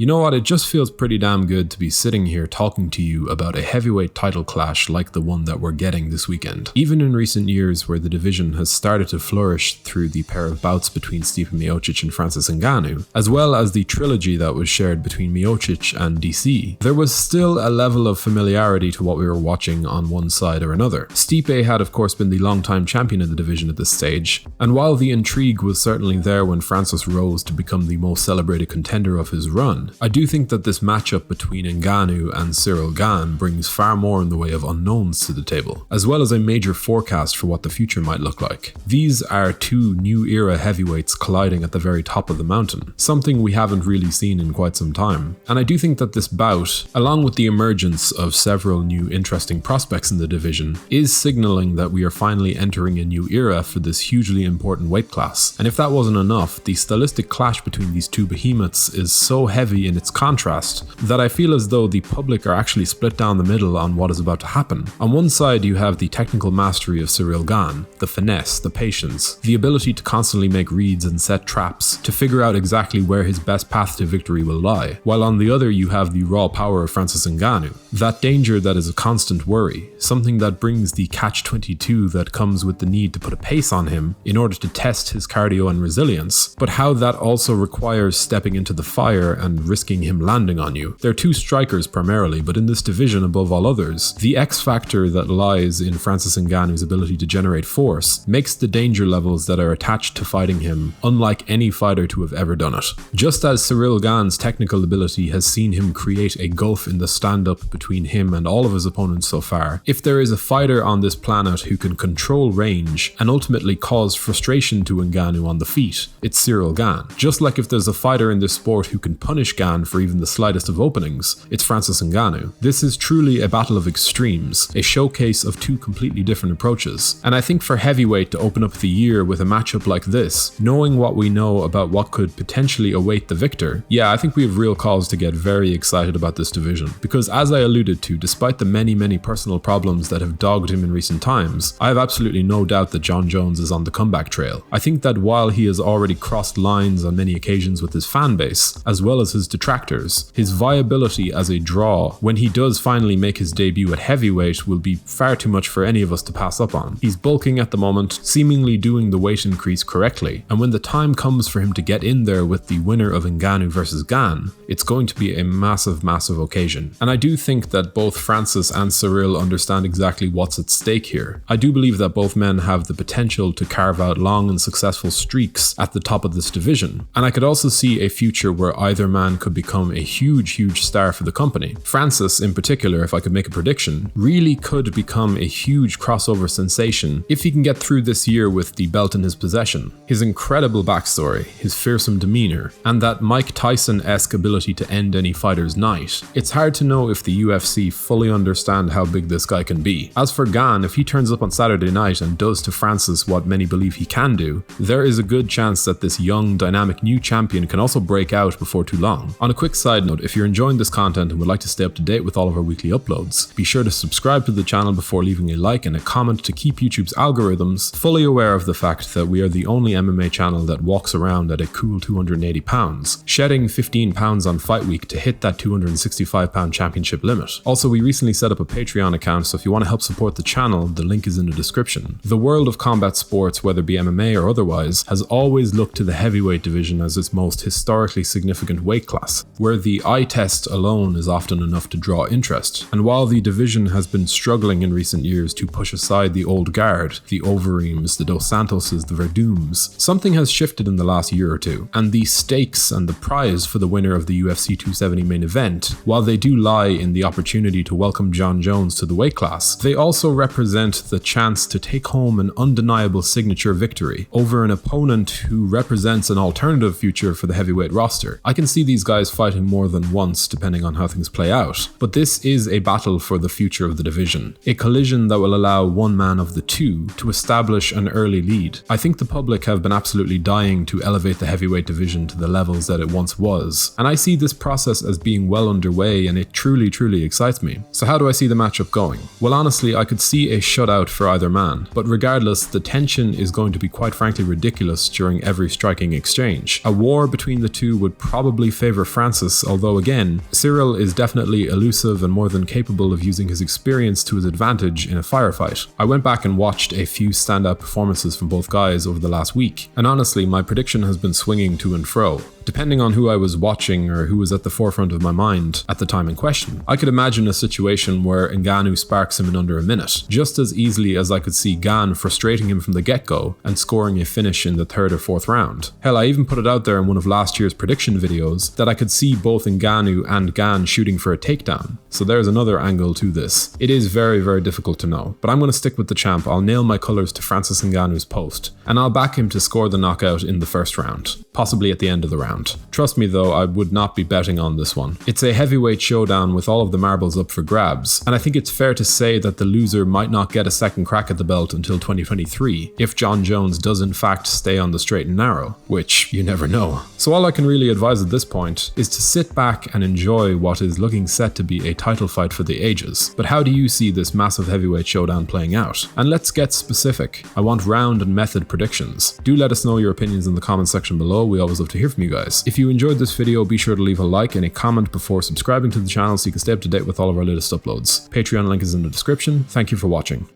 You know what, it just feels pretty damn good to be sitting here talking to you about a heavyweight title clash like the one that we're getting this weekend. Even in recent years where the division has started to flourish through the pair of bouts between Stipe Miocic and Francis Ngannou, as well as the trilogy that was shared between Miocic and DC, there was still a level of familiarity to what we were watching on one side or another. Stipe had of course been the long-time champion of the division at this stage, and while the intrigue was certainly there when Francis rose to become the most celebrated contender of his run, I do think that this matchup between Ngannou and Ciryl Gane brings far more in the way of unknowns to the table, as well as a major forecast for what the future might look like. These are two new era heavyweights colliding at the very top of the mountain, something we haven't really seen in quite some time. And I do think that this bout, along with the emergence of several new interesting prospects in the division, is signaling that we are finally entering a new era for this hugely important weight class. And if that wasn't enough, the stylistic clash between these two behemoths is so heavy in its contrast that I feel as though the public are actually split down the middle on what is about to happen. On one side you have the technical mastery of Ciryl Gane, the finesse, the patience, the ability to constantly make reads and set traps to figure out exactly where his best path to victory will lie, while on the other you have the raw power of Francis Ngannou, that danger that is a constant worry, something that brings the catch-22 that comes with the need to put a pace on him in order to test his cardio and resilience, but how that also requires stepping into the fire and risking him landing on you. They're two strikers primarily, but in this division above all others, the X factor that lies in Francis Ngannou's ability to generate force makes the danger levels that are attached to fighting him unlike any fighter to have ever done it. Just as Ciryl Gane's technical ability has seen him create a gulf in the stand-up between him and all of his opponents so far, if there is a fighter on this planet who can control range and ultimately cause frustration to Ngannou on the feet, it's Ciryl Gane. Just like if there's a fighter in this sport who can punish Gane for even the slightest of openings, it's Francis Ngannou. This is truly a battle of extremes, a showcase of two completely different approaches. And I think for heavyweight to open up the year with a matchup like this, knowing what we know about what could potentially await the victor, yeah, I think we have real cause to get very excited about this division. Because as I alluded to, despite the many personal problems that have dogged him in recent times, I have absolutely no doubt that Jon Jones is on the comeback trail. I think that while he has already crossed lines on many occasions with his fan base, as well as his detractors, his viability as a draw when he does finally make his debut at heavyweight will be far too much for any of us to pass up on. He's bulking at the moment, seemingly doing the weight increase correctly, and when the time comes for him to get in there with the winner of Ngannou versus Gane, it's going to be a massive occasion. And I do think that both Francis and Ciryl understand exactly what's at stake here. I do believe that both men have the potential to carve out long and successful streaks at the top of this division, and I could also see a future where either man could become a huge star for the company. Francis, in particular, if I could make a prediction, really could become a huge crossover sensation if he can get through this year with the belt in his possession. His incredible backstory, his fearsome demeanor, and that Mike Tyson-esque ability to end any fighter's night. It's hard to know if the UFC fully understand how big this guy can be. As for Gane, if he turns up on Saturday night and does to Francis what many believe he can do, there is a good chance that this young, dynamic new champion can also break out before too long. On a quick side note, if you're enjoying this content and would like to stay up to date with all of our weekly uploads, be sure to subscribe to the channel before leaving a like and a comment to keep YouTube's algorithms fully aware of the fact that we are the only MMA channel that walks around at a cool 280 pounds, shedding 15 pounds on fight week to hit that 265 pound championship limit. Also, we recently set up a Patreon account, so if you want to help support the channel, the link is in the description. The world of combat sports, whether it be MMA or otherwise, has always looked to the heavyweight division as its most historically significant weight class, where the eye test alone is often enough to draw interest. And while the division has been struggling in recent years to push aside the old guard, the Overeems, the Dos Santoses, the Verdums, something has shifted in the last year or two, and the stakes and the prize for the winner of the UFC 270 main event, while they do lie in the opportunity to welcome Jon Jones to the weight class, they also represent the chance to take home an undeniable signature victory over an opponent who represents an alternative future for the heavyweight roster. I can see these guys fighting more than once depending on how things play out, but this is a battle for the future of the division, a collision that will allow one man of the two to establish an early lead. I think the public have been absolutely dying to elevate the heavyweight division to the levels that it once was, and I see this process as being well underway, and it truly excites me. So how do I see the matchup going? Well, honestly, I could see a shutout for either man, but regardless, the tension is going to be quite frankly ridiculous during every striking exchange. A war between the two would probably favor favour Francis, although again, Ciryl is definitely elusive and more than capable of using his experience to his advantage in a firefight. I went back and watched a few standout performances from both guys over the last week, and honestly, my prediction has been swinging to and fro. Depending on who I was watching or who was at the forefront of my mind at the time in question, I could imagine a situation where Ngannou sparks him in under a minute, just as easily as I could see Gane frustrating him from the get-go and scoring a finish in the 3rd or 4th round. Hell, I even put it out there in one of last year's prediction videos that I could see both Ngannou and Gane shooting for a takedown, so there's another angle to this. It is very, very difficult to know, but I'm going to stick with the champ. I'll nail my colours to Francis Ngannou's post, and I'll back him to score the knockout in the 1st round, possibly at the end of the round. Trust me though, I would not be betting on this one. It's a heavyweight showdown with all of the marbles up for grabs, and I think it's fair to say that the loser might not get a second crack at the belt until 2023, if Jon Jones does in fact stay on the straight and narrow, which you never know. So all I can really advise at this point is to sit back and enjoy what is looking set to be a title fight for the ages. But how do you see this massive heavyweight showdown playing out? And let's get specific. I want round and method predictions. Do let us know your opinions in the comment section below. We always love to hear from you guys. If you enjoyed this video, be sure to leave a like and a comment before subscribing to the channel so you can stay up to date with all of our latest uploads. Patreon link is in the description. Thank you for watching.